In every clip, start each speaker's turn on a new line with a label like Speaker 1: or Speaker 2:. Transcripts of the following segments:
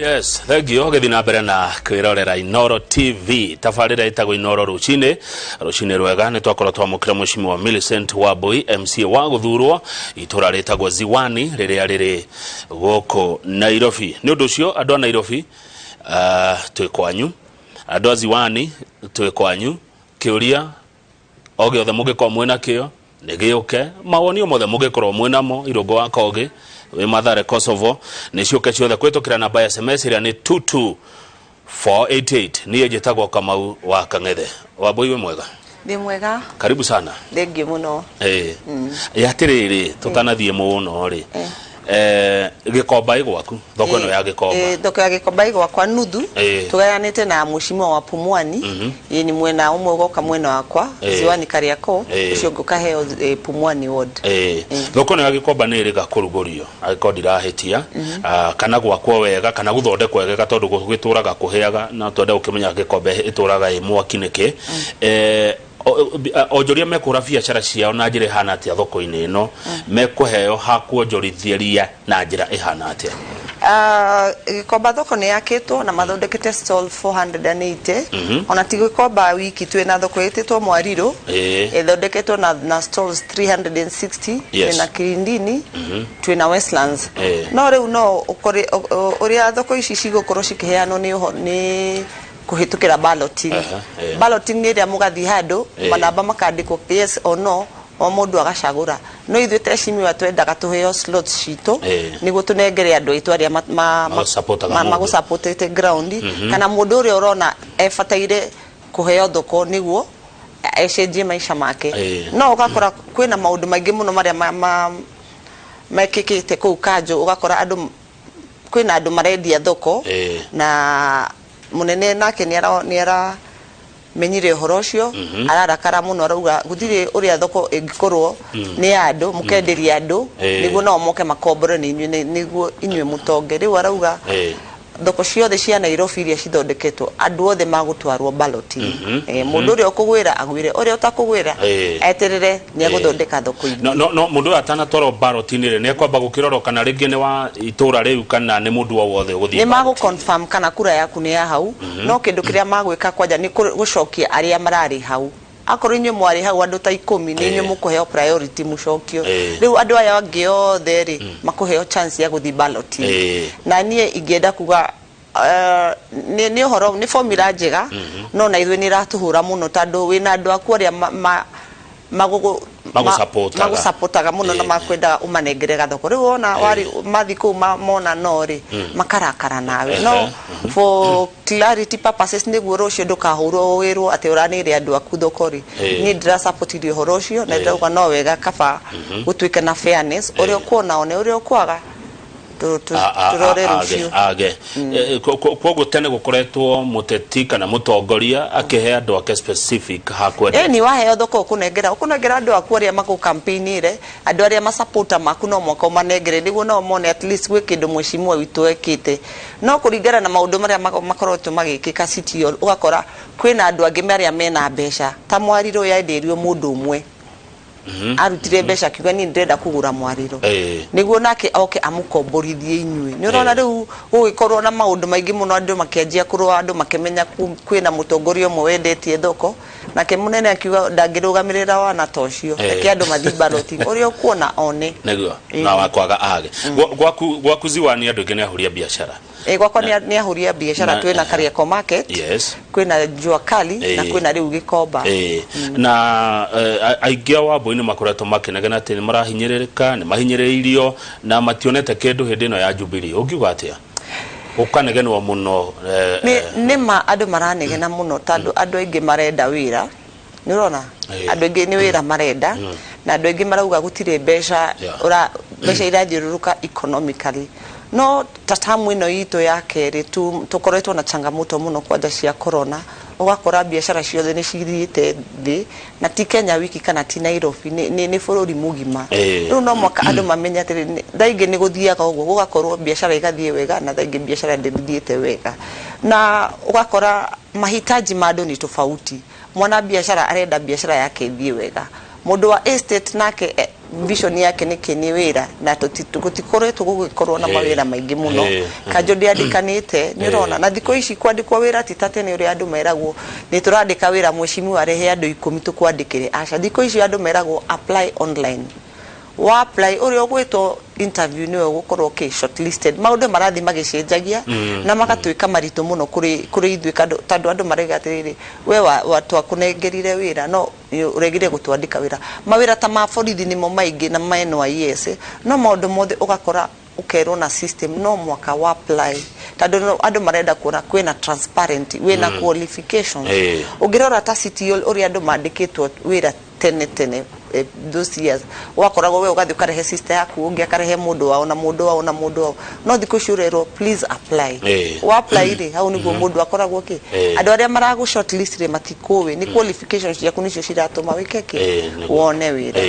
Speaker 1: Yes, thank you. Githina mbere na kwirorera Inoro TV. Tafarira itago Inoro rucine rwega ne twakora twamukira mushimi wa Millicent Wambui MC wa guthurwo itura ritagwo Ziwani riria riri goko Nairobi. Ni undu cio andu a Nairobi twi kwanyu, andu a Ziwani twi kwanyu, kiuria oge othe mugikwa mwena kio nigiuke mawoni mothe mugikorwo mwena mo irungu wa kogi we Mathare Kosovo ni ciuke ciothe kwitukira namba ya SMS iria ni 22488 ni ejitagwo Kamau wa Kang'ethe. Wambui we mwega?
Speaker 2: Ndi mwega.
Speaker 1: Karibu sana.
Speaker 2: Thengi muno.
Speaker 1: Yatiriri tutanathie muno ri gikomba igwaku thoko no ya gikomba
Speaker 2: thoko ya gikomba igwakwa nuthu tugayanite na mushimo wa Pumwani ni mwena umwe goka mwena wakwa Ziwani Kariako ucio ngukaheo Pumwani ward
Speaker 1: thoko no ya gikomba ni ri gakurugurio agiko ndirahitia kana gwakwo wega kana guthondekwo wega tondu gugituraga kuheaga na twende ukimenya gikombe ituraga imwaki niki ojoria mekura biacara ciao na njira ihana atia thoko-ini ino mekuheo hakuonjorithiria na njira ihana atia?
Speaker 2: Gikomba thoko ni yakitwo na mathondekete stall 480 ona ti gikomba wiki twina thoko yititwo Mwariro ithondeketwo na stalls 360 na Kirindini twina Westlands no riu no ukore uria thoko ici cigukorwo cikiheanwo ni kuhitukira balloting balloting ni ria mugathi handu manamba makandikwo yes or no o mundu agacagura no ithuĩ tecimi wa twendaga tuheo slots citu niguo tunengere andu aitu aria magusupportete ground kana mundu uria urona ebataire kuheo thoko niguo ecenjie maisha make no ugakora kwina maundu maingi muno maria mekikite kuu Kanjo ugakora andu kwina andu marendia thoko na munene nake ni ara menyire horo ucio ararakara muno arauga gutire uria thoko ingikorwo ni andu mukenderia andu niguo no moke makombore ni niguo inywe mutonge riu arauga thoko ciothe cia Nairobi iria cithondeketwo andu othe magutwarwo balloting mundu uria ukugwira agwire uria utakugwira eterere ni aguthondeka thoko ini
Speaker 1: no mundu atana toro balloting ri ni kwamba gukiroro kana ringi ni wa itura riu kana ni mundu wothe uguthie
Speaker 2: ni magu confirm kana kura yaku ni ya hau no kindu kiria magwika kwanja ni gucokia aria marari hau akoro inyo mwari hau andu ta 10 ni inyo mukuheo priority mucokio riu andu aya wangi othe ri makuheo chance ya guthi balloting na nie ingienda kuga ni horo ni formula njega no na ithuĩ ni ratuhura muno tondu wina andu aku aria magusupportaga muno na makwenda umanengere gathoko riu ona wari mathi ku mona no ri makarakara nawe no for clarity purposes niguo rucio ndukahurwo wirwo ati uranire andu aku thoko ri ni ndira supportirio horo ucio na ndauga no wega kaba gutwike na fairness uria kuona one uria kwaga turore rucio
Speaker 1: koguo tene gukoretwo muteti kana mutongoria akihe andu ake specific hakwenda
Speaker 2: ni waheo thoko kunengera andu aku aria maku campaign ire andu aria masupporta maku no mwaka umanengere niguo no mone at least gwe kindu mweshimwa witu ekite no kuringana na maundu maria makorotwo magikika city ugakora kwina andu angi maria mena mbeca ta Mwariro yenderio mundu umwe arutire mbeca kiuga ni ndenda kugura Mwariro niguo nake oke amukomborithie inywe ni urona riu gugikorwo na maundu maingi muno andu makianjia kurwa andu makemenya kwina mutongoria umwe wendetie thoko nake munene akiuga ndangirugamirira wana tocio eke andu mathi balloting uria ukuona one
Speaker 1: niguo na wakwaga age gwaku Ziwani andu ngene ahuria biashara
Speaker 2: gwakwa ni ahuria biashara twina Kariako market kwina Jua Kali na kwina riu Gikomba
Speaker 1: na aingia Wambui ni makoretwo makinegena ati ni marahinyiririka ni mahinyiriirio na mationete kindu hindi no ya Jubilee ungiuga atia ukanegenwa muno
Speaker 2: ni ma andu maranegena muno tondu andu aingi marenda wira ni urona andu aingi ni wira marenda na andu aingi marauga gutire mbeca mbeca irathiururuka economically no tatamu ino itu ya keri tukoretwo na changamoto muno kwanja cia corona ugakora biashara ciothe ni cithiite thi na ti Kenya wiki kana ti Nairobi ni bururi mugima riu no mwaka andu mamenya ati thaingi ni guthiaga uguo gugakorwo biashara igathie wega na thaingi biashara ndithiite wega na ugakora mahitaji mado ni tofauti mwana biashara arenda biashara yake ithie wega mundu wa estate nake vision yake ni kini wira na tutikoretwo gugikorwo na mawira maingi muno kanjo ndiandikanite ni rona na thiko ici kwandikwa wira titate ni uri andu meragwo ni turandika wira mweshimiu arehe andu 10 tukwandikire aca thiko ici andu meragwo apply online wa apply uri ogwetwo interview niwe gukorwo ke shortlisted maundu marathi magicenjagia na magatwika marito muno kuri ithuĩ tandu andu marega atiriri we watu akunengerire wira no uregire gutwandika wira mawira ta ma borithi nimo maingi na ma NYS no maundu mothe ugakora ukerwo na system no mwaka wa apply tandu andu marenda kuona kwina transparent wina qualifications ungirora ta city uri andu mandikitwo wira tene those years wakoragwo we ugathi ukarehe sister yaku ungi akarehe mundu wao na mundu wao na mundu wao no thiko shurero please apply wa apply ri hau niguo mundu akoragwo ki andu aria maragu shortlist ri matikuwi ni qualifications yaku nicio ciratuma wikeke wone wira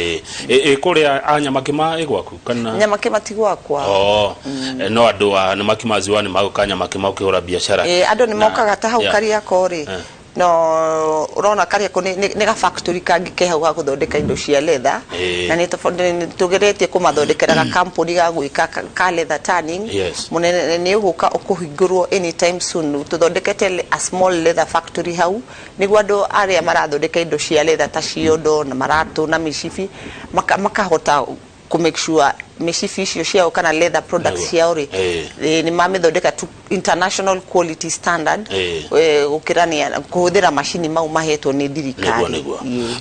Speaker 1: kuria anyamakima igwaku kana
Speaker 2: nyamakima tigwakwa
Speaker 1: no andu ni makimaziwa ni magukanya makima ukihura biashara
Speaker 2: andu ni mokaga ta hau karia kori no urona karia ko ni ga factory kangike hau ha guthondeka indo cia leather na ni tugeretie kumathondekera ga company ga gwika ka leather tanning munene ni uguka ukuhingurwo anytime soon tuthondekete a small leather factory hau niguo andu aria marathondeka indo cia leather ta ciondo na maratu na mishifi makahota ku make sure mishifi icio ciao kana leather products ciao ri ni mamithondeka to international quality standard ukirania kuhuthira machine mau mahetwo ni thirikari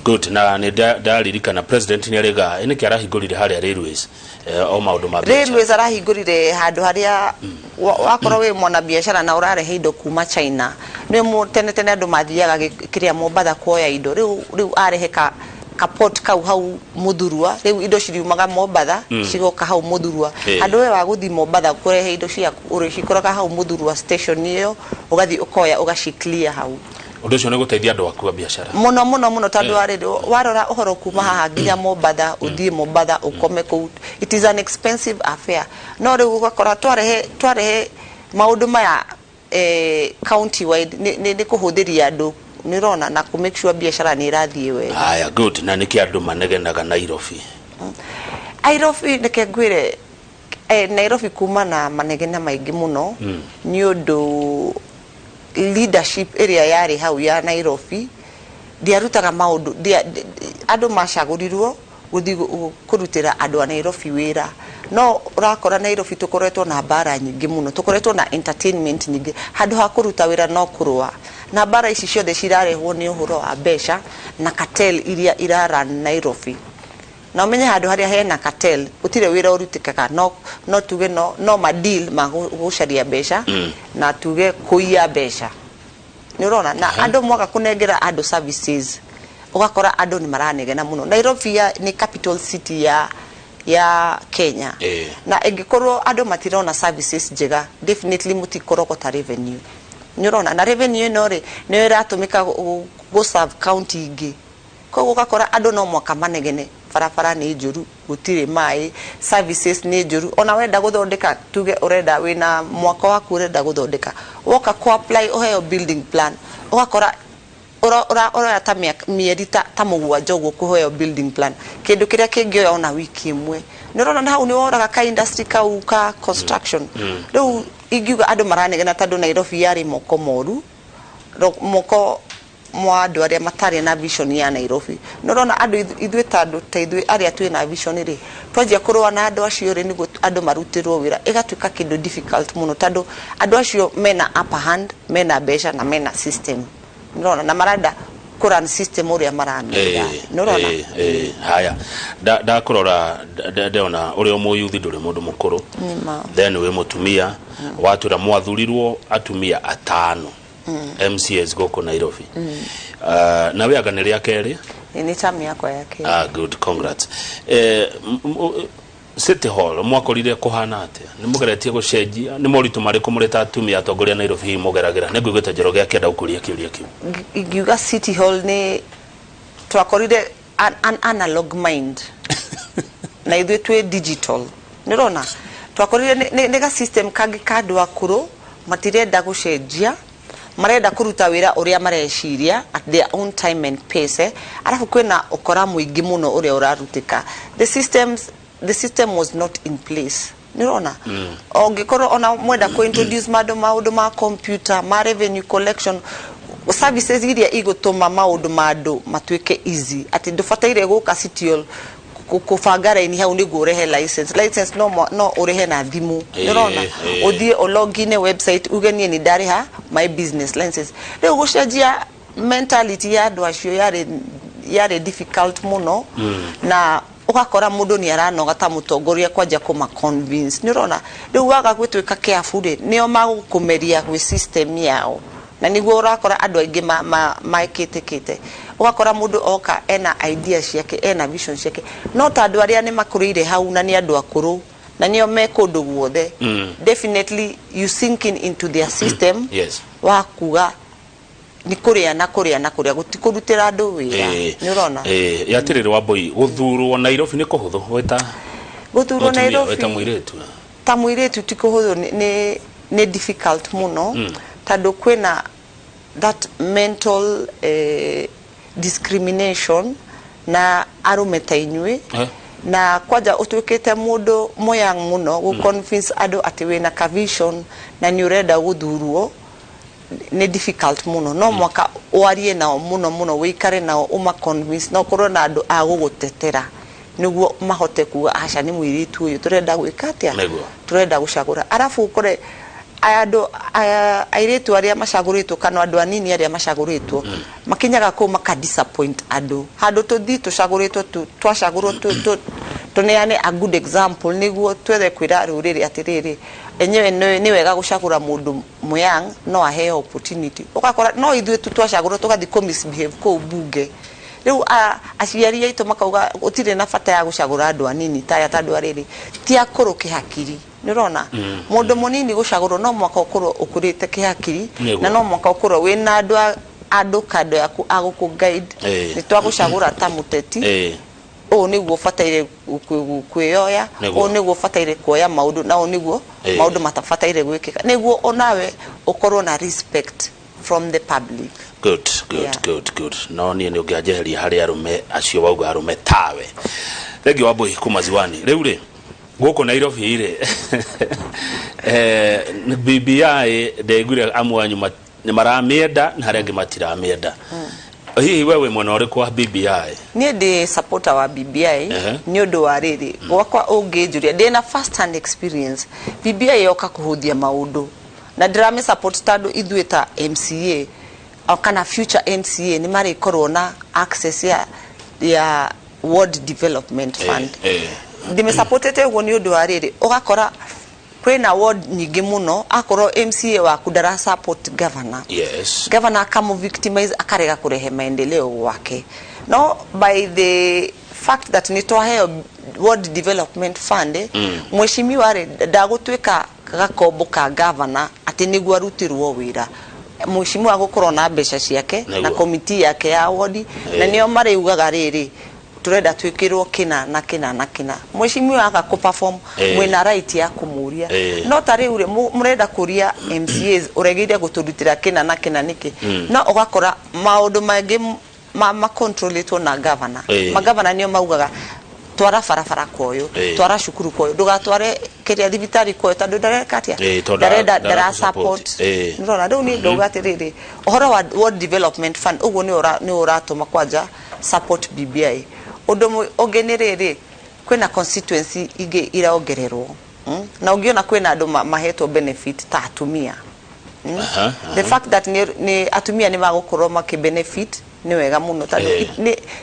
Speaker 1: good na ni daririkana president ni arega ni kiarahingurire haria railways o maundu ma
Speaker 2: railways arahingurire handu haria wakorwo we mwana biashara na urarehe indo kuma China ni mu tene andu mathiaga kiria Mombasa kuoya indo riu areheka kapot kau hau Muthurwa riu indo ciriumaga Mombasa cigoka hau Muthurwa andu we wa guthi Mombasa kurehe indo cia uricikoraga hau Muthurwa station iyo ugathi ukoya ugaciclear hau
Speaker 1: undu cio ni guteithia andu aku biashara
Speaker 2: muno tandu warora uhoro kuma haha nginya Mombasa uthie Mombasa ukome ku it is an expensive affair no riu ugakora twarehe maundu maya county wide ni kuhuthiria andu nirona na ku make sure biashara ni irathie we
Speaker 1: haya good na niki andu manegenaga Nairobi
Speaker 2: nike ngwire Nairobi kuma na manegena maingi muno ni undu leadership area yari hau ya Nairobi diarutaga maundu andu macagurirwo guthi kurutira andu a Nairobi wira no urakora Nairobi tukoretwo na bara nyingi muno tukoretwo na entertainment nyingi handu ha kuruta wira no kurwa na bara ici ciothe cirarehwo ni uhoro wa besha na cartel iria irara Nairobi na umenye handu haria hena cartel utire wira urutikaga no tuge no ma deal magucaria besha na tuge kuia besha ni urona na andu mwaka kunengera andu services ugakora andu ni maranegena muno Nairobi ni capital city ya Kenya na engikorwo andu matirona services njega definitely mutikorogota revenue nyorona na revenue no ri ni iratumika go serve county ingi koguo gakora andu no mwaka manegene farafara ni njuru gutire mai services ni njuru ona wenda guthondeka tuge urenda wina mwaka waku urenda guthondeka woka ku apply oheo building plan ugakora ora ta mieri ta mugwanja uguo kuhoya building plan kindu kiria kingioya ona wiki imwe nirona na hau ni woraga ka industry ka construction riu ingiuga andu maranegena tandu Nairobi yari moko moru moko mwa andu aria matari na vision ya Nairobi nirona andu ithwe tandu taithwe aria twi na vision ri twanjia kurwa na andu acio ri niguo andu marutirwo wira igatuika kindu difficult muno tandu andu acio mena upper hand mena besha na mena system nirona na maranda kuran system uria maramira nirona
Speaker 1: haya da kurora ndeona uri omuyuthi nduri mundu mukuru then we mutumia watu ra mwathurirwo atumia 5 MCS goko Nairobi na we agane ria keri
Speaker 2: ni tamu yako ya keri
Speaker 1: good congrats City Hall mwakorire kuhana ate ni mugeretie gucenjia ni moritu mariko mureta atumia atongoria Nairobi mugeragira ne gwigweta njero gya kenda ukuria kiuria kiu
Speaker 2: igiuga City Hall ni twakorire an analog mind na ithuĩ twi digital nirona twakorire ni ga system kangi kandu akuru matirenda gucenjia marenda kuruta wira uria mareciria at their own time and pace arafu kwena ukora muingi muno uria urarutika. The system was not in place. Nirona ongikoro ona mwenda ku introduce maudu ma computer ma revenue collection services iria igutuma maudu matuike easy ati ndufataire guka citiol kufangara ini hau nigu urehe license no urehe na thimu. Nirona uthie login website ugenie ni ndariha my business license leo gucenjia mentality ya andu acio yare difficult muno na ukakora mundu ni aranoga ta mutongoria kwanja kuma convince. Nirona riu waga gwitwika careful nio magukumeria gwi system yao na niguo urakora andu aingi maikite ukakora mundu oka ena ideas yake ena vision yake no ta andu aria ni makurire hau na ni andu akuru na nio me kundu guothe definitely you sinking into their system.
Speaker 1: Yes.
Speaker 2: Wakuga ni kuria na gutikurutira andu wira. Nirona
Speaker 1: yatirire Wambui guthurwo Nairobi ni kuhuthu weta
Speaker 2: guthurwo Nairobi
Speaker 1: weta muiretu
Speaker 2: ta muiretu ti kuhuthu ni difficult muno tando kwena that mental discrimination na arumeta inywe na kwaja utwikite mundu moyang muno gu convince adu ati wena ka vision na ni urenda guthurwo ni difficult muno no mwaka warie nao muno wikare nao uma convince no korona andu agugutetera niguo mahote kuga aca ni mwiritu uyu turenda gwikatia turenda gucagura arafu ukore ando airetu aria macaguritwo kana andu anini aria macaguritwo makinyaga ko maka disappoint andu handu tuthi tucaguritwo twacagurwo tuneane a good example niguo twethe kwira ruriri atiriri enyewe ni wega gucagura mundu muyang no aheo opportunity ukakora no ithuĩ twacagurwo tugathi ko misbehave ko bunge riu aciari aitu makauga utire na bata ya gucagura andu anini ta andu ariri ti akuru kihakiri. Nirona mundu munini gucagurwo no mwaka ukuru ukurite kihakiri na no mwaka ukuru wina andu kado yaku aguku guide ni twagucagura ta muteti o niguo fataire kweyoya o niguo fataire kuoya maudu na o niguo maudu matafataire gwikika niguo onawe ukorwo na respect from the public. Good. No ni ungiajeheria hari arume acio wauga arume tawe thegi Wambui kuma Ziwani riu guku Nairobi ire BBI ndegure amwanyu ni maramienda na harengi matiramienda hihi wewe mwana uri kwa BBI? Ni ndi supporter wa BBI ni undu wa riri gwakwa ungijuria ndina first hand experience BBI yoka kuhuthia maudu na drama support tadu ithuita MCA au kana future MCA ni mari korwo na access ya World Development Fund ndime supportete go ni undu wa riri ugakora kwena ward nyingi muno akorwo MCA wa kudara support governor.
Speaker 1: Yes.
Speaker 2: Governor kama victimize akarega kurehe maendeleo wake no by the fact that ni twahe World Development Fund mweshimiwa ndagutwika gakombo ka governor ati niguo arutirwo wira mweshimiwa gukorwo na mbeca ciake na committee yake ya ward na nio mari ugaga riri turenda twikirwo kina mweshimiwa aka ku perform mwena right ya kumuria no tari ure murenda kuria MCAs uregeire guturutira kina niki no ugakora maudu mangi ma controlitwo na governor magavana nio maugaga twara farafara koyo twara shukuru koyo ndugatware kiria thibitari koyo tondu ndarekatia ndara support ndona ndu ni ndugatiriri ohoro wa World Development Fund uguo ni uratuma kwanja support BBI undu ogenerere kwena constituency ige iraongererwo na ungiona kwena andu mahetwo benefit ta atumia the fact that ni atumia ni magukorwo makibenefit ni wega muno tondu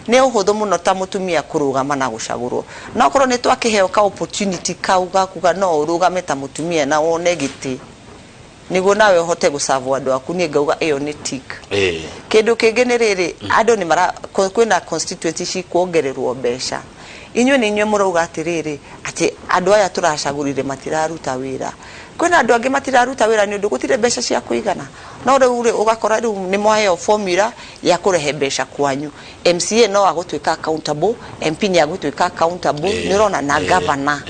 Speaker 2: ni uhuthu muno ta mutumia kurugama na gucagurwo no korwo ni twakiheo ka opportunity kauga kuga no urugame ta mutumia na wone giti niguo nawe uhote gusavu andu aku ni ngauga iyo ni tik kindu kingenerere andu ni mara kwina constituency ci kuongererwo mbeca inywe ni inywe murauga atiriri ati andu aya turacagurire matiraruta wira kwena andu angi matiraruta wira ni undu gutire mbeca cia kuigana no riu ugakora riu ni moheo formula ya kurehe mbeca kwanyu MCA no agutwika accountable MP ni agutwika accountable ni rona na governor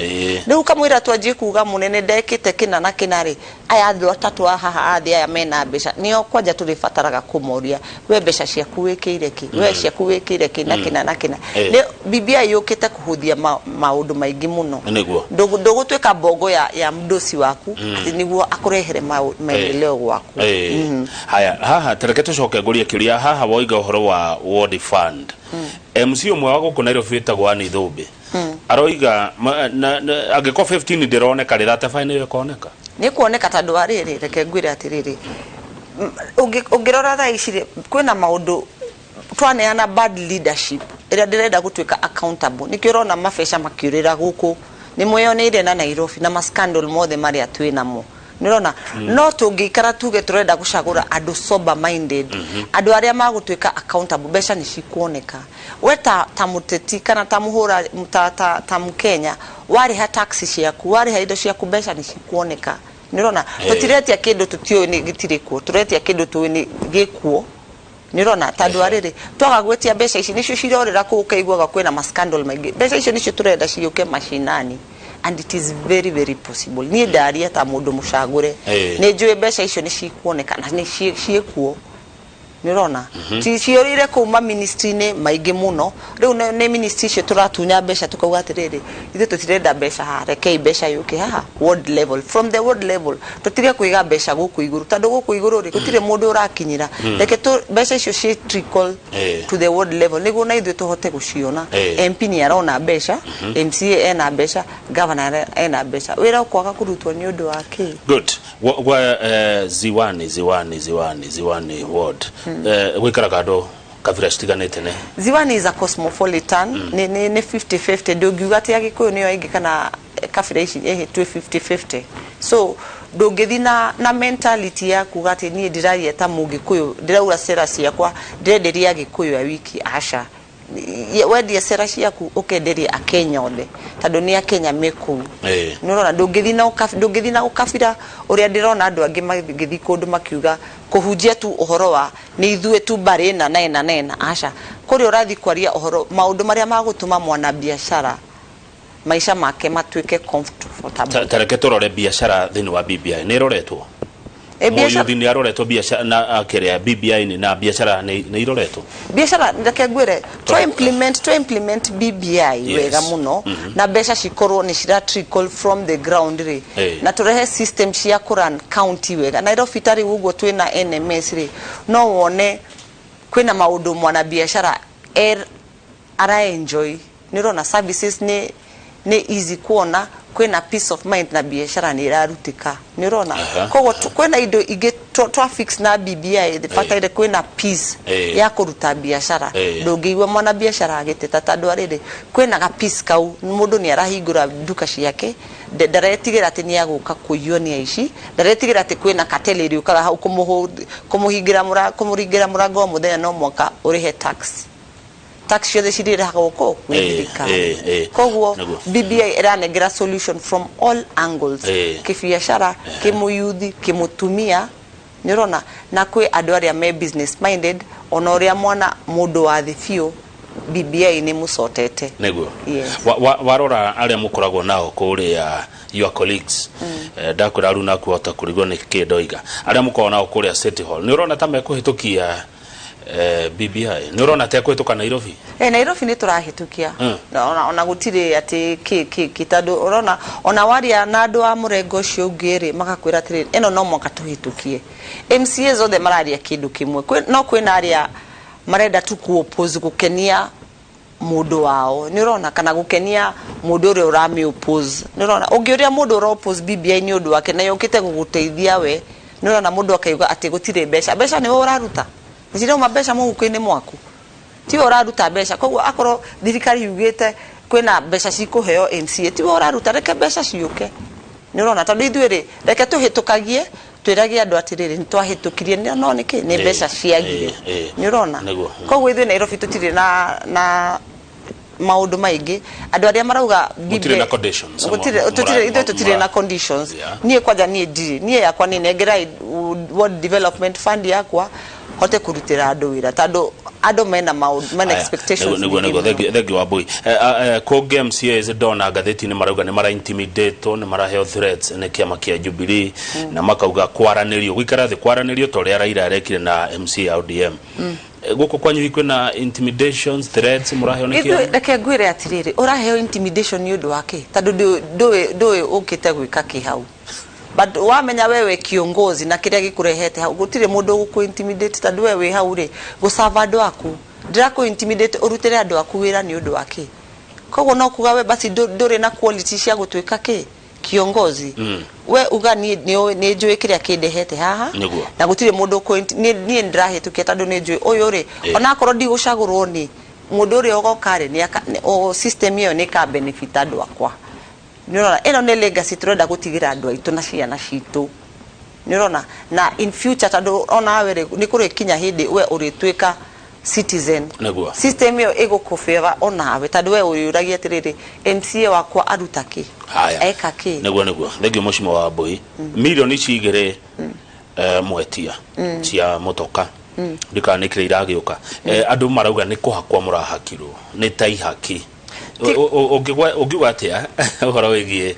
Speaker 2: riu kamwira twanjie kuga munene ndekite kina na kinari aya andu atatu haha athi aya mena mbeca nio kwanja turibataraga kumoria we mbeca ciaku wikire ki we ciaku wikire ki na kina na kina ni BBI yukite kuhuthia maundu maingi muno ndugutwika bongo ya mdosi waku ati niguo akurehere maendeleo gwaku
Speaker 1: haya haha tereketo coke nguria kiria haha woiga uhoro wa World Fund MC umwe wa guku Nairobi witagwo Anne Thumbi aroiga agiko 15 ndironeka rirate fine yo koneka
Speaker 2: ni kuoneka tandu ariri reke ngwire atiriri ungirora tha icire kwina maundu twaneana bad leadership ira ndirenda gutwika accountable nikirona mabesha makiurira guku ni mweyoneire na Nairobi na mascandal mothe maria twinamo nirona no tungikara tuge turenda gucagura andu sober minded andu aria magutwika accountable besha ni cikuoneka weta tamuteti kana tamuhura ta Mkenya wari ha taxi ciaku wari ha indo ciaku besha ni cikuoneka nirona tutiretia kindu tutio ni gitirikuo turetia kindu tu ni gikuo nirona tandu ariri twaga gwetia besha ici nicio cirorera kukaigwaga kwina mascandal maingi besha icio nicio turenda ciuke mashinani and it is very very possible ni daria ta mundu mucagure ni njue besha icio ni cikuoneka na ni ciekuo nirona ti ciorire kuma ministry ni maingi muno riu ni ministry icio turatunya besha tukauga atiriri ithe tutirenda besha ha reke besha yuke haha world level from the world level tutire kuiga besha guku iguru tandu guku iguru ri gutire mundu urakinyira reke tu besha icio ci trickle to the world level niguo na ithe tuhote guciona MP ni arona besha MCA ena besha governor ena besha wira kwaga kurutwo ni undu wake
Speaker 1: good ziwani ward gwikara kado kavira stiganete ne
Speaker 2: Ziwani is a cosmopolitan ni 50-50 ndugiuga ati agikuyu niyo ingi kana kavira ici 50-50 so ndungithi na mentality ya kuga ati ni ndiraria ta mugikuyu ndiraura sera ciakwa ndirenderia gikuyu ya wiki asha wendi sera ciaku ukenderia Akenya othe tandu ni Akenya meku nurona ndungithi na ukabira uria ndirona andu angi magithi kundu makiuga kuhunjia tu uhoro wa ni ithue tu bari na nena asha kuri urathi kwaria uhoro maundu maria magutuma mwana biashara maisha make matwike comfortable
Speaker 1: tareke turore biashara thini wa BBI ni roretwo biashara ni aroretwo biashara na akiria BBI ni na biashara ni iroretwo
Speaker 2: biashara ndake ngwire to implement BBI wega muno na besha cikorwo ni cira trickle from the ground ri na turehe system cia kuran county wega Nairobi tari uguo twina NMS ri no wone kwina maundu mwana biashara ara enjoy nirona services ni easy kuona kwina peace of mind na biashara ni irarutika nirona kogo kwina indo ige traffics na BBI the fact that kwina peace ya kuruta biashara ndungiigwa mwana biashara agiteta tandu ariri kwina ga peace kau mundu ni arahingura duka ciake ndaretigira ati ni aguka kuiywo ni aici ndaretigira ati kwina kateleri ukaga hau kumuhingira murango muthenya no mwaka urihe tax yothe cirira goko kwithika koguo BBI iranegera solution from all angles kibiashara kimuyuthi kimutumia nirona na kwi andu aria me business minded onoria mwana mundu wa thifio BBI ni musotete
Speaker 1: neguo warora aria mukoragwo nao kuria your colleagues ndakura runa kuhota kurigwo ni kindoiga aria mukoragwo nao kuria City Hall nirona ta mekuhitukia BBI nirona ta kwituka Nairobi
Speaker 2: Nairobi ni turahitukia ona gutire ati kitado urona ona waria na andu a murengo cio ngiri magakwira atiri eno no mwaka tuhitukie MCA zothe mararia kindu kimwe no kwina aria marenda tu ku oppose gukenia mundu wao nirona kana gukenia mundu uri urami oppose nirona ungiuria mundu ura oppose BBI ni undu wake na yokite guguteithia we nirona mundu akaiga ati gutire besha ni uraruta njiro mabesha muhuko-ini mwaku ti uraruta besha koguo akoro thirikari yugite kwina besha cikuheo MCA ti uraruta reke besha ciuke nirona tondu ithuiri reke tuhitukagie twiragie andu atiriri ntwahitukirie no niki ni besha ciagire nirona koguo ithui Nairobi tutire na maundu maingi andu aria marauga
Speaker 1: gutire na conditions
Speaker 2: tutire na conditions nie kwaja nie yakwa ni negera world development fund yakwa hote kurutira andu wira tando ado mena expectations
Speaker 1: nego thegi wa boy ko games here is dona gatheti ni marauga ni mara intimidate ni mara health threats ne kiama kia Jubilee na makauga kwaranirio gwikara thi kwaranirio tore Raila arekire na MC ODM guko kwanyu ikwe na intimidations threats muraheo ni kia
Speaker 2: reke ngwire atiriri uraheo intimidation ni undu wake tando ndoe ukite gwika kihau but wamenya wewe kiongozi na kiria gikurehete hau gutire mundu guku intimidate tando wewe hau ri gusava andu aku ndirako intimidate urutire andu aku wira ni undu wake koguo no kuga we basi nduri na quality cia gutwika ki kiongozi we uga ni njui kiria kindehete haha na gutire mundu ku ni ndirahitukia tando ni njui uyu ri ona akoro ndigucagurwo ni mundu ri ogokare ni o system iyo ni ka benefit andu akwa nirona eno ne legacy turenda gutigira andu aitu na ciana citu nirona na in future tando ona were ni kuri kinya hindi we uritwika citizen system yo igukufeva ona we tando we uriuragia atiriri MCA wakwa arutaki eka ki
Speaker 1: neguo thegio mushimo wa boy milioni cigire mwetia cia motoka ndikanikire iragiuka andu marauga ni kuhakwa murahakirwo ni taihaki ongigwa atia uhoro wigie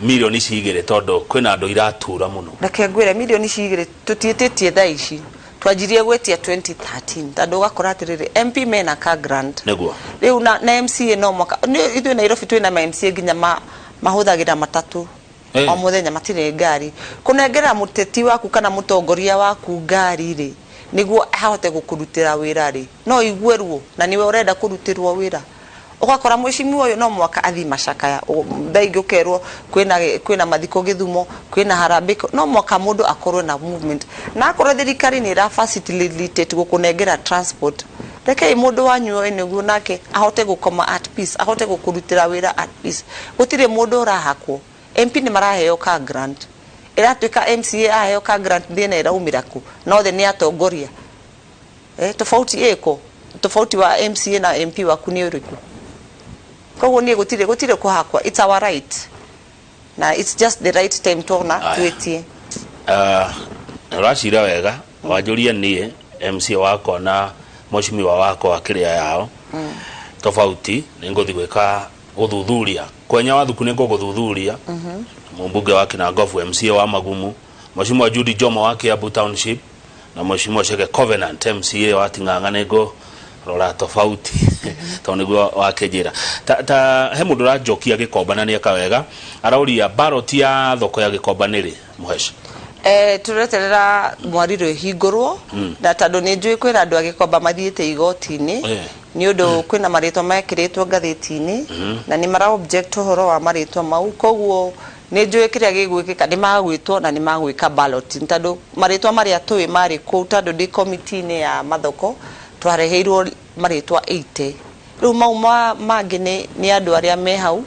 Speaker 1: milioni cigire tondo kwina andu iratura muno
Speaker 2: reke ngwire milioni cigire tutietetie thaa ici twajirie gwetia 2013 tando gakora atiriri MP mena ka grant
Speaker 1: neguo
Speaker 2: riu na MCA no mwaka ithu Nairobi twina ma MCA ginya mahuthagira matatu o muthenya matire ngari kunengera muteti waku kana mutongoria waku ngari ri niguo ahote gukurutira wira ri no igweruo na niwe urenda kurutirwo wira ugakora mweshimiwa uyu no mwaka athi macakaya ndaingi ukerwo kwina mathiko Githumo kwina harambiko no mwaka mundu akorwo na movement na akorwo thirikari ni ra facilitate gukunengera transport reke mundu wanyu niguo nake ahote gukoma at peace ahote gukurutira wira at peace gutire mundu urahakwo MP ni maraheo ka grant iratwika MCA aheo ka grant thina iraumiraku no the ni atongoria tofauti eko tofauti wa MCA na MP waku ni uriku koguo ni gutire kuhakwa it's our right na it's just the right time tona twetie
Speaker 1: rashira wega wajuria nie MC wako na mushimiwa wako akiria yao tofauti ningothi gwika guthuthuria kwenya wathuku ningo guthuthuria mumbunge wake na Gofu MC wa Magumu mushimiwa Judy Jomo wake Abu Township na mushimiwa Shege Covenant MCA wa Ting'ang'a nego rora tofauti toniguo wakejira ta he mundu rajokia Gikomba ni akawega arauria ballot ya thoko ya Gikomba niri muhesha
Speaker 2: tureterera mwariro hingurwo na tando ni njui kwira andu a Gikomba mathiete igoti-ini ni undu kwina maritwa mekiritwo ngatheti-ini na ni mara object horo wa maritwa mau koguo ni njui kiria gigwikika ni magwitwo na ni magwika ballot tando maritwa maria tui mari ku tando di committee-ini ya mathoko twareheirwo maritwa 80 riu mauma mangi ni andu aria me hau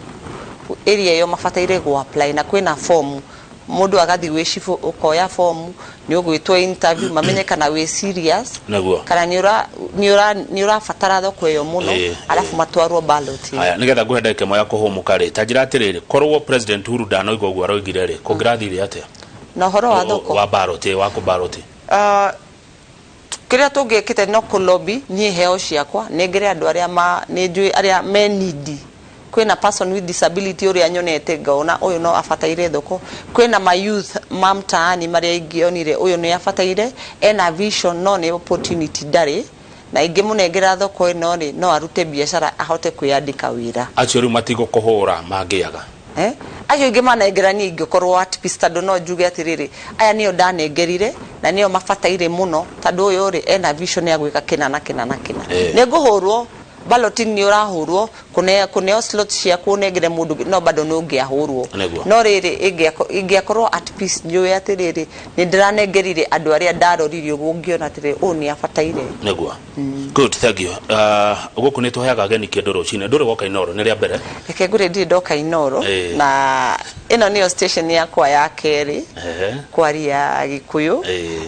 Speaker 2: area yo mafataire go apply na kwina form mundu agathi we shifu ukoya form ni ugwitwo interview mamenye kana we serious kana ni ura fatara thoko yo muno alafu matwarwo ballot
Speaker 1: haya nigetha ngwenda kemo ya kuhumuka ri tajira atiriri korwo president Uhuru ndanoigwo gwa roigire ri kugrathire atia
Speaker 2: na horo wa thoko
Speaker 1: wa ballot wa ku ballot
Speaker 2: kiria tungikite no ku lobby ni heo ciakwa nengere andu aria ni njui aria me need kwina person with disability uri anyonete ngaona uyu no afataire thoko kwina ma youth mamtaani maria ingionire uyu ni afataire ena vision no ni opportunity ndari na ingi munengera thoko ino ri no arute biashara ahote kuyandika wira
Speaker 1: acio ri matigo kuhura mangiaga
Speaker 2: ayo ingi manengera ni ingikorwo at peace tando no njuge atiriri aya niyo ndanengerire na niyo mafataire muno tando uyu ri ena vision ya gwika kina na kina nenguhurwo ballot ni urahurwo kuneo slot cia kunengere mundu no bado no ngiahurwo no riri ingiakorwo at peace njui atiriri ni ndiranengerire andu aria ndaroririo gungiona atiriri u ni afataire
Speaker 1: neguo good thank you guku ni tuheaga ageni kindu rucine nduri woka Inoro ni ria mbere
Speaker 2: reke ngure ndi ndoka Inoro na ino niyo station yakwa ya keri kwaria Gikuyu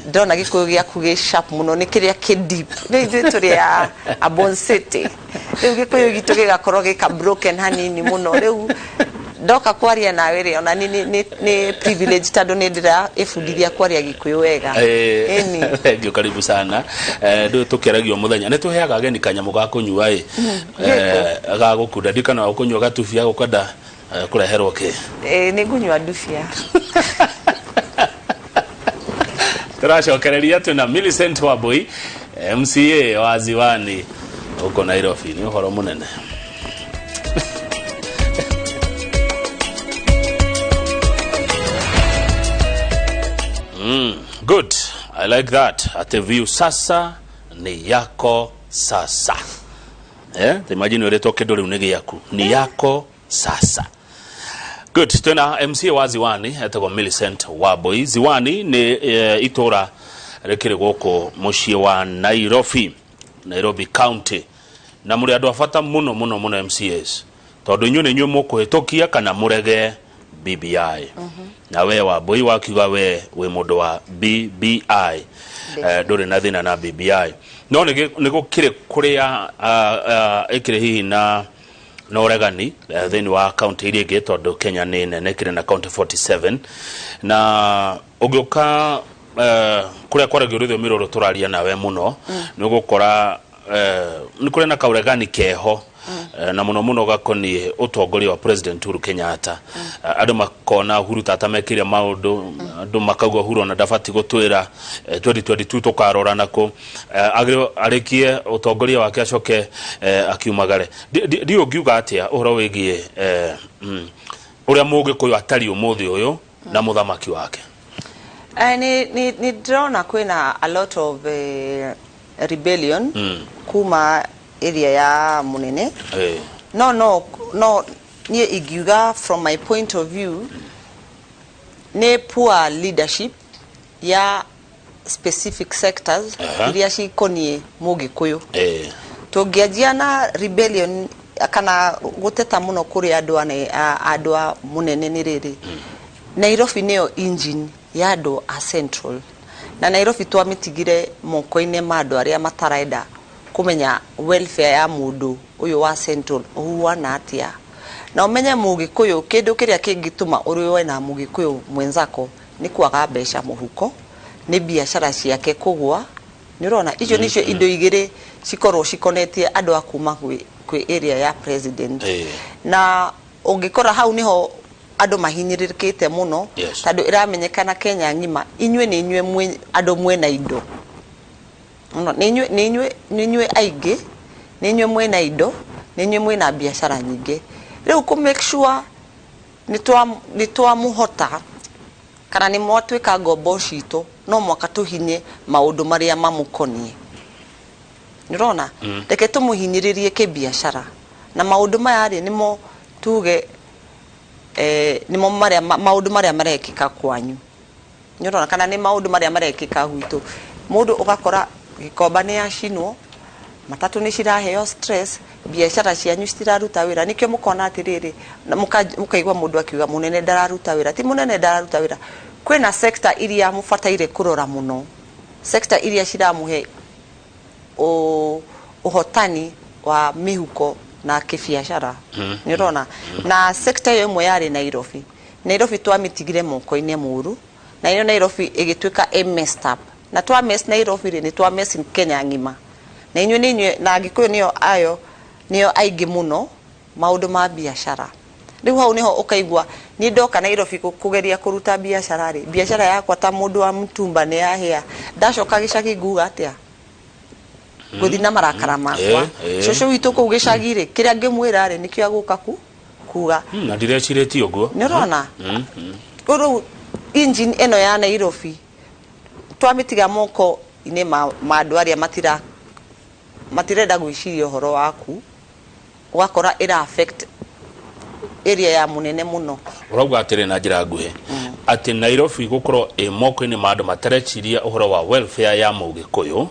Speaker 2: ndona Gikuyu giaku gi sharp muno ni kiria ki deep ni ithu turi a Abon City riu gikuyu gitu gigakorwo gika broken hanini muno riu ndoka kwaria nawe ri ona ni privilege tando ni ndira ifundithia kwaria gikuyu wega
Speaker 1: ngio karibu sana ndu tukiragio muthenya ni tuheaga ageni kanyamu ga kunyua ga gukunda ndikana ukunyua gatubia gukanda kureherwo ki
Speaker 2: ni gunyua ndubia
Speaker 1: turacokereria tuna Millicent Wambui MCA wa Ziwani uko Nairobi ni uhoro munene. Good. I like that. At the view sasa ni yako sasa. Imagine ule toke dole unege yaku. Ni yako sasa. Good. Tuna MCA wa Ziwani etagwo Millicent Wambui. Ziwani ni itora rekire goko mucii wa Nairobi County. Na muri andu afata muno MCAs. Tondu inyu ni nyu mukuhitukia kana murege BBI. Na we Wambui wakiuga we mundu wa BBI nduri na thina na BBI no nigo kire kuria ikire hihi na uregani thini wa county iri ingi tondu Kenya ni nene kire na county 47 na ugiuka kuria kwaragio rithio miroro turaria nawe muno nigukora ni kure na kauregani keho na muno gakoni utongoria wa President Uhuru Kenyatta andu makona Uhuru tata mekire maundu andu makagwa Uhuru na dafati gutwira 2022 tukarora nako arikie utongoria wake acoke akiumagare dio ngiuga atia uhoro wigie uria mugikuyu atari umuthi uyu na muthamaki wake
Speaker 2: ni drona kwina a lot of rebellion kuma area ya munene no nie igiuga from my point of view ne poor leadership ya specific sectors iria cikonie mugikuyu tungianjia na rebellion kana guteta muno kuri andu a munene ni riri Nairobi neo engine ya andu a central na Nairobi twamitigire moko-ine ma andu aria mataraenda kumenya welfare ya mundu uyu wa central uhuana atia na umenye mugikuyu kindu kiria kingituma uriwe na mugikuyu mwenzako ni kwaga mbeca muhuko ni biashara ciake kugwa ni urona icio nicio indo igire cikorwo cikonetie andu akuma kwi area ya president na ungikora hau niho andu mahinyiririkite muno tondu iramenyekana Kenya ngima inywe ni inywe andu mwena indo no ninywe aige ninywe mwena indo ninywe mwena biashara nyingi riu ku make sure nitwa muhota kana ni mwatwika ngombo cito no mwaka tuhinye maundu maria mamukonie nirona reke tumuhinyiririe ke biashara na maundu maya ri nimo tuge nimo maundu maria marekika kwanyu nirona kana ni maundu maria marekika gwitu mundu ugakora gikomba ni yashinwo matatu ni ciraheo stress biashara cianyu citiraruta wira nikio mukona atiriri mukaigwa mundu akiuga munene ndararuta wira ti munene ndararuta wira kwina sector iria mufataire kurora muno sector iria ciramuhe uhotani wa mihuko na kibiashara nirona na sector yemwe yari Nairobi twamitigire moko-ine muru na iyo Nairobi igituika messed up na twa mess Nairobi ni twa mess Kenya ngima na inywe na gikuyu niyo aigi muno maundu ma biashara riu hau niho ukaigwa ni ndoka Nairobi kugeria kuruta biashara yakwa ta mundu wa mtumba ni yahia ndacoka gicagi nguga atia guthina marakara makwa coco witu ku gicagire kiria ngimwira ri nikio aguka kuga
Speaker 1: na ndirecireti uguo
Speaker 2: nirona uru engine eno ya Nairobi twamitiga moko ine mandu aria matirenda gwiciria horo waku ugakora ira affect area ya munene muno
Speaker 1: urauga atire na njira nguhe ati Nairobi gukorwo moko-ine mandu matareciria uhoro wa welfare ya mugikuyu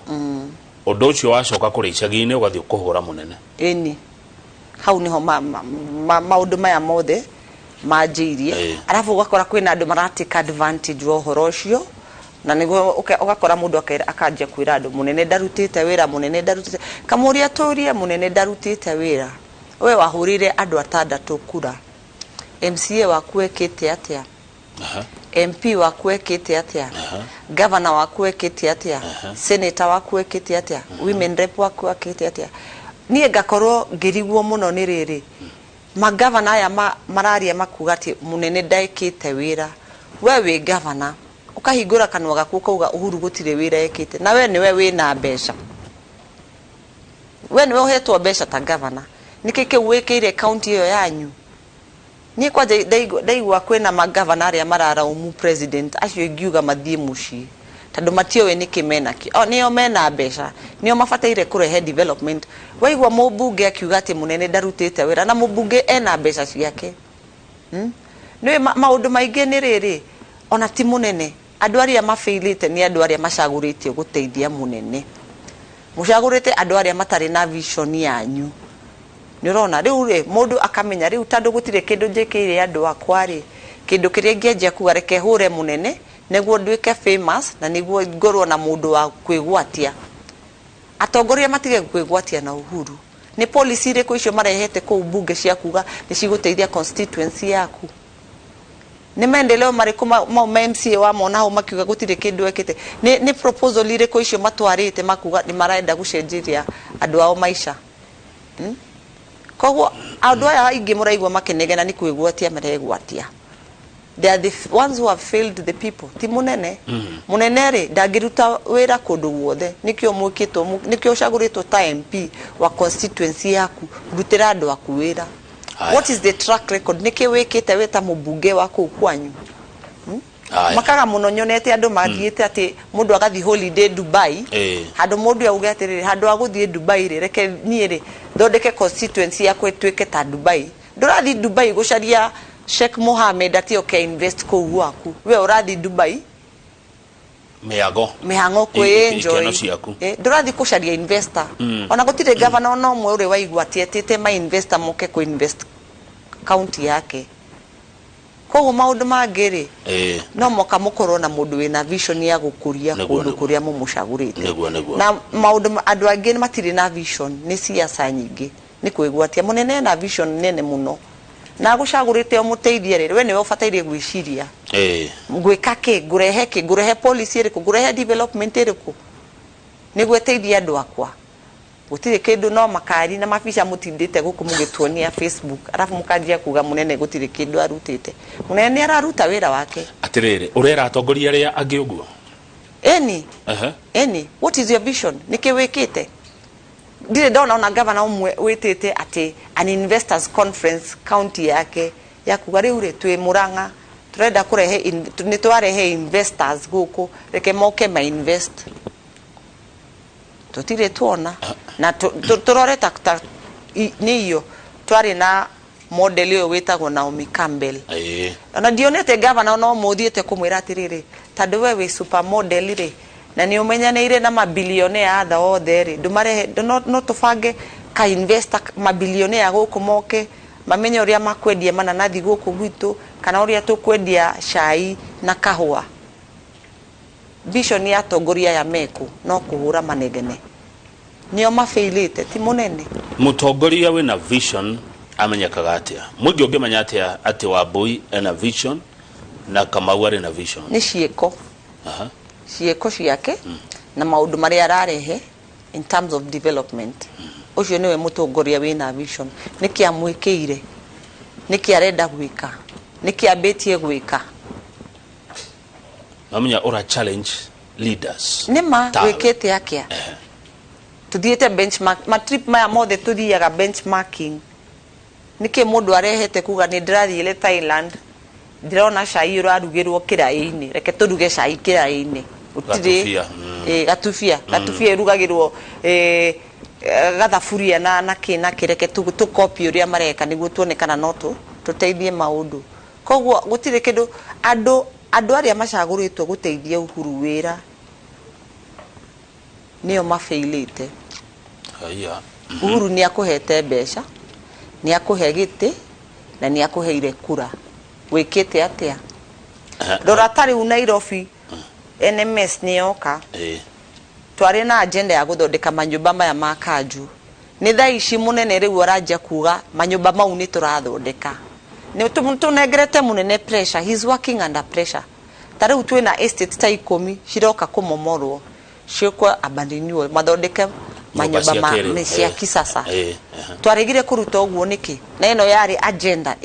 Speaker 1: undu ucio wacoka kuri icagi-ini ugathii kuhura munene
Speaker 2: eni hau niho maundu maya mothe manjirie arafu ugakora kwina andu maratake advantage wa uhoro ucio na niguo ugakora mundu akanjia kwira andu munene ndarutite wira munene ndarutite kamuria turia munene ndarutite wira we wahurire andu atandatu kura MCA waku ekite atia MP waku ekite atia governor waku ekite atia senator waku ekite atia women rep waku ekite atia nie ngakorwo ngiriguo muno ni riri magavana aya mararia makuga ati munene ndaikite wira we wi governor ukahingura kanwa gaku ukauga Uhuru gutire wira ekite na we niwe wina mbeca we niwe uhetwo mbeca ta governor nikike wikire county iyo yanyu ni kwa ndaigwa kwena magavana aria marara umu president acio ingiuga mathie muci tondu matio we nikimena ki nio mena mbeca nio mafataire kurehe development waigwa mubunge akiuga ati munene ndarutite wira na mubunge ena mbeca ciake ni maundu maingi ni riri ona ti munene andu aria mafailite ni andu aria macaguritie guteithia munene mucagurite andu aria matari na vision yanyu nirona riu ri mundu akamenya riu tandu gutire kindu njikire andu akwa ri kindu kiria ngienja kuga reke hure munene niguo nduike famous na niguo ngorwo na mundu wa kwigwatia atongoria matige kwigwatia na Uhuru ni policy ri icio marehete ku bunge cia kuga ni ciguteithia constituency yaku ni maendeleo mariku ma MCA wa mona ho makiuga gutire kindu ekite ni proposal ri icio matwarite makuga ni marenda gucenjiria andu ao maisha koguo andu aya ingi muraigwa makinegena ni kwigwatia maregwatia they are the ones who have failed the people ti munene munene ri ndagiruta wira kundu guothe nikio mwikitwo nikio ucaguritwo ta MP wa constituency yaku rutira andu aku wira what is the track record niki wikite wita mubunge wako kwanyu makaga muno nyonete andu mathiite ati mundu agathi holiday Dubai handu mundu auga ati handu aguthie Dubai ri reke nie ri thondeke constituency yakwe itwike ta Dubai ndurathi Dubai gucaria Sheikh Mohammed ati okay invest ko gwaku we urathi Dubai mihango kwe enjoy ndurathi kucaria investor ona gutire governor no mwe uri waigwa tietete ma investor moke ku invest county yake koguo maundu mangiri no moka mukorwo na mundu wina vision ya gukuria kundu kuria mumucagurite na maundu andu angi matiri na vision ni siasa nyingi ni kwigwatia munene na vision nene muno na gucagurite omuteithie riri we niwe ufatairie gwiciria gwika ki ngurehe policy iriku ngurehe development iriku ni gweteithia andu akwa gutire kindu no makari na mabica mutindite guku mugituonia Facebook arafu mukanjia kuga munene gutire kindu arutite munene araruta wira wake
Speaker 1: atiriri urera atongoria ria angi uguo
Speaker 2: eni what is your vision nikiwikite ndire ndona ona governor umwe witite ati an investors conference county yake ya kuga riu ri twi Murang'a turenda kurehe ni twarehe investors guku reke moke ma invest tutire tuona na turore takta niyo twari na model yo wetagwo Naomi Campbell na dionete governor no muthiete kumwira atiriri tandu we supermodel ri na ni umenyaneire na mabilione ya other othe ri ndumarehe no tufange ka investor mabilione ya guku moke mamenye uria makwendia mananathi guku gwitu kana uria tukwendia cai na kahua vision ya tongoria ya meku no kuhura manegene nio mafailite ti munene
Speaker 1: mutongoria wina vision amenyekaga atia mwingi ungimenya atia ati Wambui ena vision na Kamau ari na vision
Speaker 2: ni cieko cieko ciake na maundu maria ararehe in terms of development ucio niwe mutongoria wina vision niki amwikiire niki arenda gwika niki abetie gwika
Speaker 1: amenya ora challenge leaders
Speaker 2: nima wikete akia tuthiete benchmark matrip maya mothe tuthiaga benchmarking niki mundu arehete kuga ni ndirathire Thailand ndirona cai urarugirwo kiraini reke turuge cai kiraini utire gatufia irugagirwo gathafuria na kireke tu copy uria mareka niguo tuone kana no tuteithie maundu koguo gutire kindu andu aria macaguritwo guteithia Uhuru wira nio mafailite Uhuru ni akuhete mbeca ni akuhe giti na ni akuheire kura wikite atia rora tari Nairobi NMS niyoka twari na agenda ya guthondeka manyumba maya ma Kanju ni thaa ici munene riu arajia kuga manyumba mau ni turathondeka ni tunegerete munene pressure, he's working under pressure. Tariu twina estate ta 10 ciroka kumomorwo ciokwa abandoniwe mathondeke manyumba ma cia kisasa twaregire kuruta uguo niki na ino yari agenda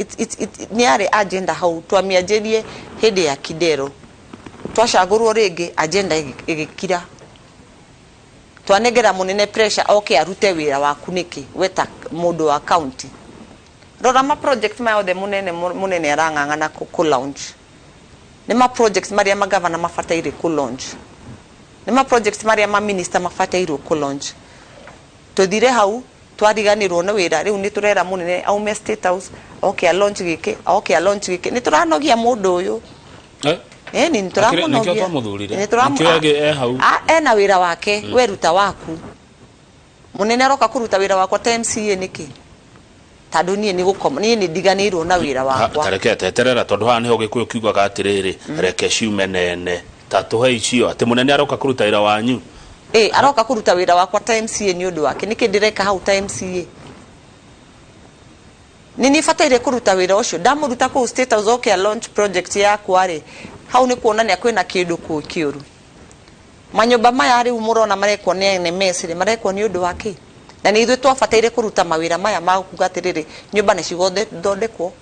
Speaker 2: ni yari agenda hau twamiajerie hindi ya Kidero twacagurwo ringi agenda igikira twanegera munene pressure okay arute wira waku niki weta mundu wa county rora ma project ma yothe munene arang'ang'ana ku launch ni ma projects maria magavana mafataire ku launch ni ma projects maria ma minister mafataire ku launch tuthire hau twariganirwo na wira riu ni turera munene aume State House okay launch giki ni turanogia mundu uyu ni turamunogia ni turamunogia ena wira wake weruta waku munene aroka kuruta wira wakwa ta MCA niki tondu nie ni gukoma nie ni ndiganirwo na wira wakwa
Speaker 1: tarekete terera tondu ha niho gikuyu kiugaga atiriri reke ciume nene tatuhe icio ati munene aroka kuruta wira wanyu
Speaker 2: aroka kuruta wira wakwa ta MCA ni undu wake niki ndireka hau ta MCA nini fataire kuruta wira ucio ndamuruta ku State House okay launch project yaku ari hau ni kuonania kwina kindu ku kiuru manyumba maya ari umurona marekwo ni NMS marekwo ni undu wake na ni ithu twafataire kuruta mawira maya ma kugatiriri nyumba ni cigothe thondekwo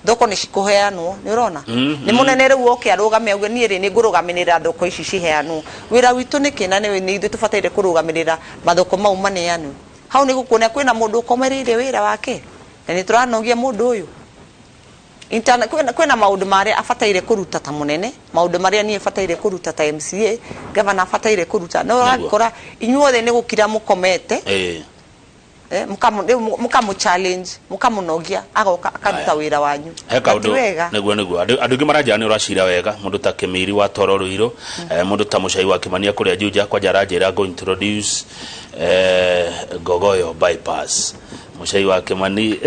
Speaker 2: thoko ni cikuheanwo ni urona ni munene riu okay arugame auge ni ri ni ngurugamirira thoko ici ciheanwo wira witu ni kina ni ithu tufataire kurugamirira mathoko mau maneanwo hau ni gukuona kwina mundu ukomerire wira wake na ni turanogia mundu uyu kwina maundu maria afataire kuruta ta munene maundu maria ni afataire kuruta ta MCA governor afataire kuruta no rakora inyuothe ni gukira mukomete mukamu challenge mukamunogia agoka akaruta wira wanyu
Speaker 1: neguo andu ngimaranja ni uracira wega mundu ta Kimiri wa Tororuiro mundu ta Muchai wa Kimania kuria Juja kwa jarajira go introduce Gogoyo bypass Muchai wa Kimani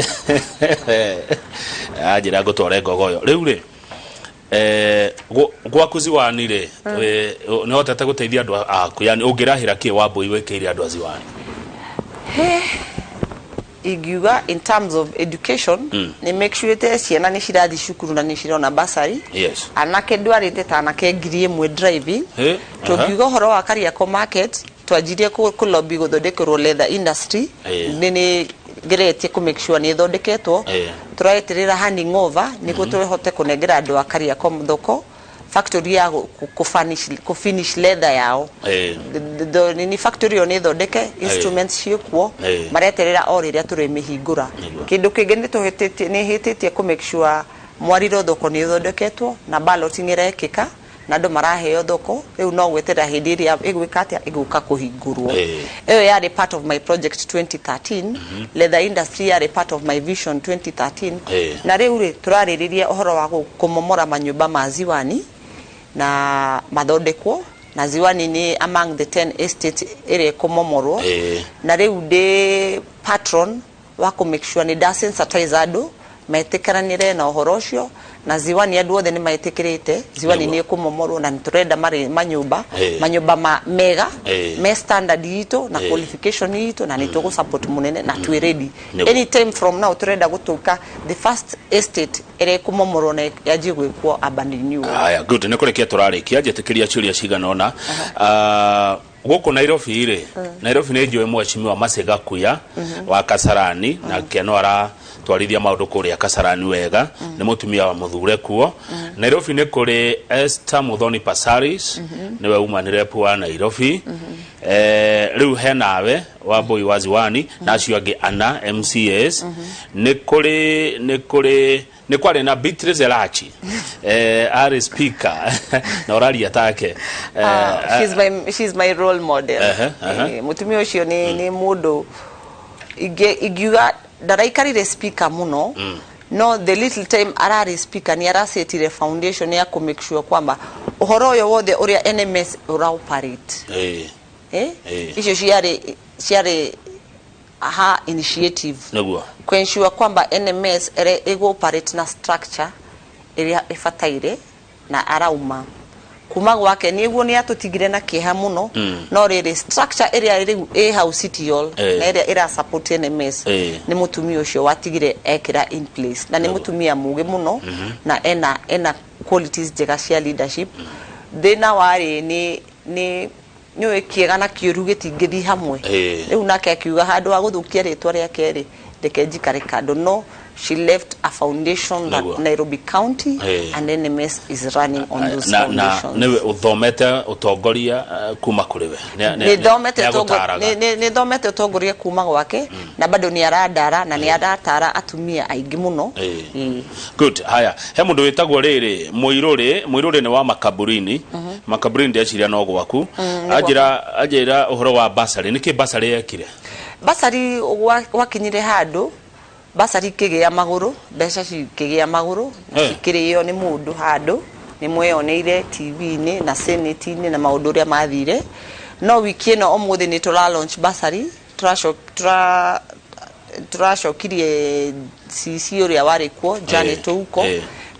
Speaker 1: ajira gutware Gogoyo riu ri gwakuzi wanire ni hotete guteithia andu aku yani ungirahira ki Wambui wekeire andu aziwani
Speaker 2: igiuga in terms of education ni make sure te ciana ni cirathi cukuru na ni cirona basari anake ndwarite ta anake ngiri imwe driving tugiuga horo wa Kariako market twajirie ku lobby guthondekerwo leather industry ni geretie ku make sure ni thondeketwo turaeterera handing over niguo tuhote kunengera andu a Kariako thoko factory ya ku finish leather yao ni factory oni thondeke instruments ciekuo mareterera oriria turemihingura kindu kingi ni tuhitete ni hititie ku make sure mwariro thoko ni thondeketwo na balloting irekika na andu maraheo thoko riu no gwetera hindi iria igwikatia iguka kuhingurwo eyo yari part of my project 2013 leather industry yari part of my vision 2013 na riu ri turaririria uhoro wa kumomora manyumba ma Ziwani na mathondekwo na Ziwani ni among the 10 estates ere kumomorwo na riu de patron wa ku make sure ni da sensitize andu metikaranire na uhoro ucio na Ziwani andu othe ni maetikirite Ziwani ni kumomorwo na niturenda manyumba ma mega me standard yito na qualification yito na nitugu support munene na twi ready anytime from now turenda gutuka the first estate ere kumomorwo na yajigwikwo abandoned.
Speaker 1: Aya good ne kurekia turarikia jetikiria ciuria ciganona guku Nairobi ire Nairobi ni njoe mwachimiwa Masega Kuya wa Kasarani na keno ara twarithia maundu kuria Kasarani wega ni mutumia wa muthure kuo Nairobi ni kuri Esther Muthoni Pasaris niwe umanire pwa Nairobi riu henawe Wambui wa Ziwani na acio angi ana MCAs ni kwari na Beatrice Elachi ari speaker na oraria take
Speaker 2: she's my role model mutumia ucio ni mundu igiuga daraikarire speaker muno no the little time arari speaker ni arasetire foundation ya ku make sure kwamba uhoro yo wothe uria NMS ura operate icio ciari aha initiative
Speaker 1: naguo
Speaker 2: kwensure kwamba NMS ego operate na structure iria ifataire na arauma kuma gwake niguo ni atutigire na kiha muno no riri structure area iri hau City Hall na area ira support NMS ni mutumia ucio watigire ekira in place na ni mutumia muge muno na ena qualities njega cia leadership thina wari ni nyoe kiega na kiuru gitingithi hamwe riu nake akiuga handu wa guthukia ritwa riake ri reke njikare kando no she left a foundation that Nairobi County and NMS is running on those foundations.
Speaker 1: Newe uthomete utongoria kuma kuriwe.
Speaker 2: Ni thomete utongoria kuma gwake na bado ni aradara na ni aratara atumia aingi muno.
Speaker 1: Good. Haya, he mundu witagwo riri Muiruri ni wa Makaburini. Makaburini ndiaciria no gwaku. Ajira uhoro wa basari. Niki basari yekire?
Speaker 2: Basari wakinyire handu basari kigia maguru besha kigia maguru kirio ni mundu handu ni mweyoneire TV-ini na Senate-ini na maundu ria mathire no wiki no omuthi ni tura launch basari turashokirie CC uria wari kuo Janet Ouko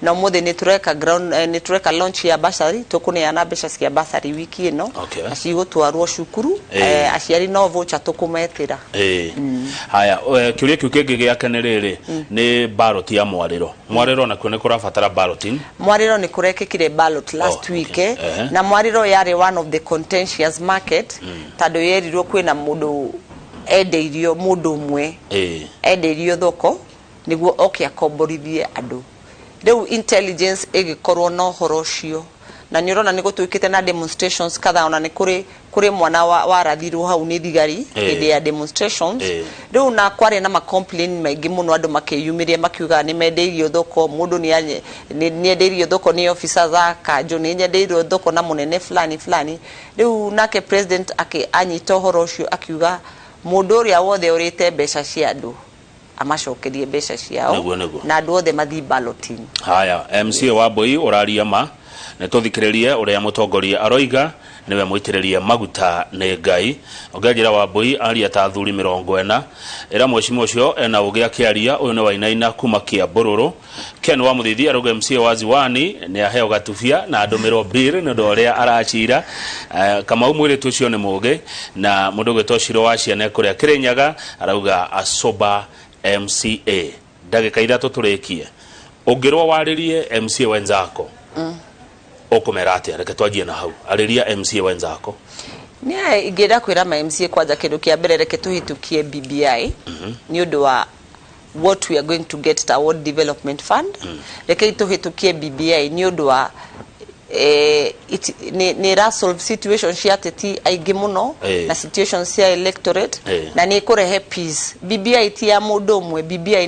Speaker 2: na omuthi ni tureka ground ni tureka launch ya basari tukuneana besha cia basari wiki ino acigutwarwo cukuru aciari no voucher tukumetira
Speaker 1: haya kiuria kiu kingi giake ni riri ni ballot ya mwariro na kuone kurabatara balloting
Speaker 2: mwariro ni kurekekire ballot last week na mwariro yari one of the contentious market tado yerirwo kwina mundu endeirio mundu umwe endeirio thoko niguo okia komborithie andu riu intelligence igikorwo no horocio na nirona ni gutwikite na demonstrations kadha ona ni kuri mwana wa rathirwo hau ni thigari hinde ya demonstrations riu na kware na ma complain maingi muno andu makiyumiria makiuga ni mendeirio thoko mundu ni endeirio thoko ni officer za kanjo ni endeirio thoko na munene fulani riu nake president anyita horocio akiuga mundu ria wothe urite mbeca cia andu amashokerie mbeca ciao na andu othe mathi balloting.
Speaker 1: Haya, MCA wa Boi uraria ma ne tuthikiririe uria mutongoria aroiga niwe muitiririe maguta ne Ngai ogajira wa Boi aria ta thuri 40 era mweshimo ucio ena ugi akiaria uyu ni Wainaina kuma Kiambururu Ken wa Muthithi aroga MCA wa Ziwani ni aheo gatufia na andumiro bill no doria arachira kama umwire tucio ni muge na mundu gwetoshiro wa ciana kuria Kirinyaga arauga asoba MCA ndagika ithatu turikie ungirwa waririe MCA wenzako okumera atia reke twajie na hau ariria MCA wenzako
Speaker 2: ni ingenda kwira ma MCA kwanza kindu kia mbere reke tuhitukie BBI ni undu wa what we are going to get at World Development Fund reke tuhitukie BBI ni undu wa ni resolve situation cia teti aingi muno na situation cia electorate na ni kurehe peace BBI ti ya mundu umwe BBI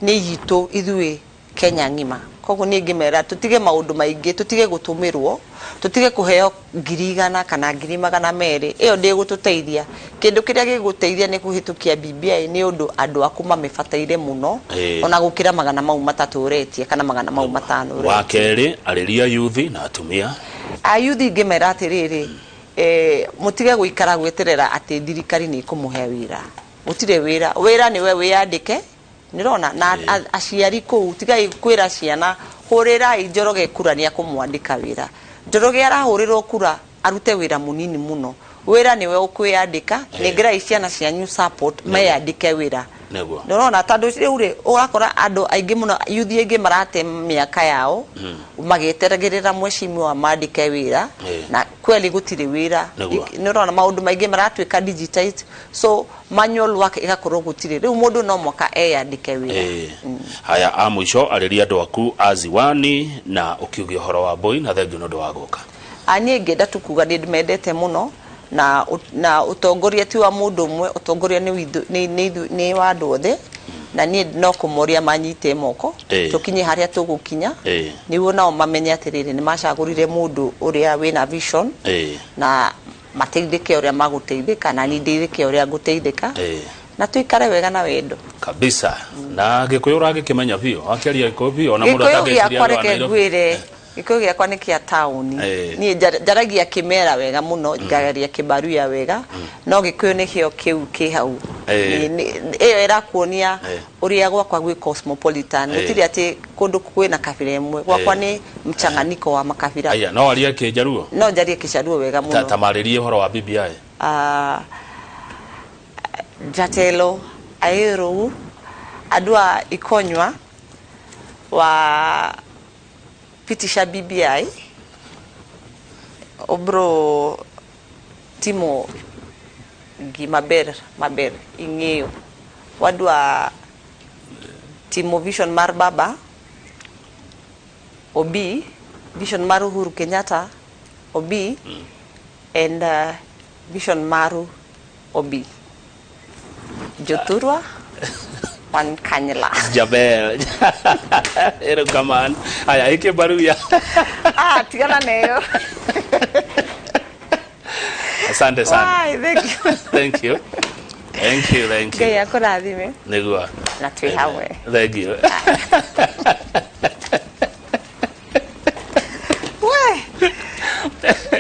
Speaker 2: ni yitu ithui Kenya ngima koguo ni ngimera tutige maundu maingi tutige gutumirwo tutige kuheo 1,000 kana 200 iyo ndi gututeithia kindu kiria giguteithia ni kuhitukia BBI ni undu andu aku mamefataire muno ona gukira 300 mataturetie kana 500
Speaker 1: wakeri ariria yuthi na atumia
Speaker 2: ayuthi ngimera atiriri mutige guikara gweterera ati thirikari ni kumuhe wira mutire wira ni we wiyandike nirona na aciari ku tigai kwira ciana hurira Njoroge kura ni akumwandika wira Njoroge arahurirwo kura arute wira munini muno wira niwe ukwiyandika ningira ciana cianyu support meyandike wira nirona tando riu urakora andu aingi muno yuthi aingi marate miaka yao magiteragirira mweshimiwa mandike wira na kweli gutire wira nirona maundu maingi maratwika digitized so manual work igakorwo gutire riu mundu no moka eyandike wira
Speaker 1: haya amwisho ariria andu aku Aziwani na ukiugia horo wa Boi na thengi no ndo wagoka
Speaker 2: ani ngenda tukuga ndimendete muno na utongoria ti wa mundu umwe utongoria ni wa andu othe na ni no kumoria manyite moko tukinye haria tugukinya niwo nao mamenya atiriri ni macagurire mundu uria wina vision na mateithike uria maguteithika na ni ndeithike uria guteithika na tuikare wega na wendo
Speaker 1: kabisa na gikuyura gikimenya bio akiaria gikubio na mundu atageciria
Speaker 2: Gikuyu giakwa ni kia tauni ni jaragia kimera wega muno ngaria kibaruya wega no Gikuyu ni kio kiu ki hau iyo irakuonia uria gwakwa gwi cosmopolitan gutiri ati kundu kwina kabira imwe gwakwa ni mchanganyiko wa makabira.
Speaker 1: Aya no aria Kijaruo?
Speaker 2: No njarie Kijaruo wega muno.
Speaker 1: Tamaririe horo wa BBI.
Speaker 2: Jatelo Airu adua ikonywa wa pitisha BBI obro timo gimaber ingeo wadwa timo vision mar baba obi vision maru Uhuru Kenyatta obi and vision maru obi joturwa wan kanyla
Speaker 1: Jabel ero kaman aya ike baruya
Speaker 2: tigana neyo.
Speaker 1: Asante sana.
Speaker 2: Thank you.
Speaker 1: Thank you.
Speaker 2: Gaya kuradhime.
Speaker 1: Negua.
Speaker 2: Na tuihawe.
Speaker 1: Thank you.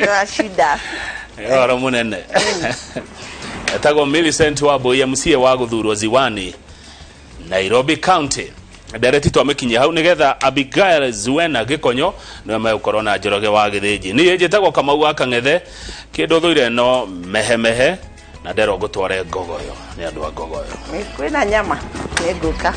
Speaker 2: No shida.
Speaker 1: Ora munene. Etago Millicent Wabui MCA wa guthurwo Ziwani Nairobi County. Ndereti twamekinyia hau nigetha Abigail Zuena Gikonyo no megũkorwo na Njoroge wa Githĩnji ni njĩtagwo Kamau wa Kang'ethe kindu thuire no mehemehe na ndero ngũtware Ngogoyo ni andu a Ngogoyo
Speaker 2: kwina nyama nĩ ngũka.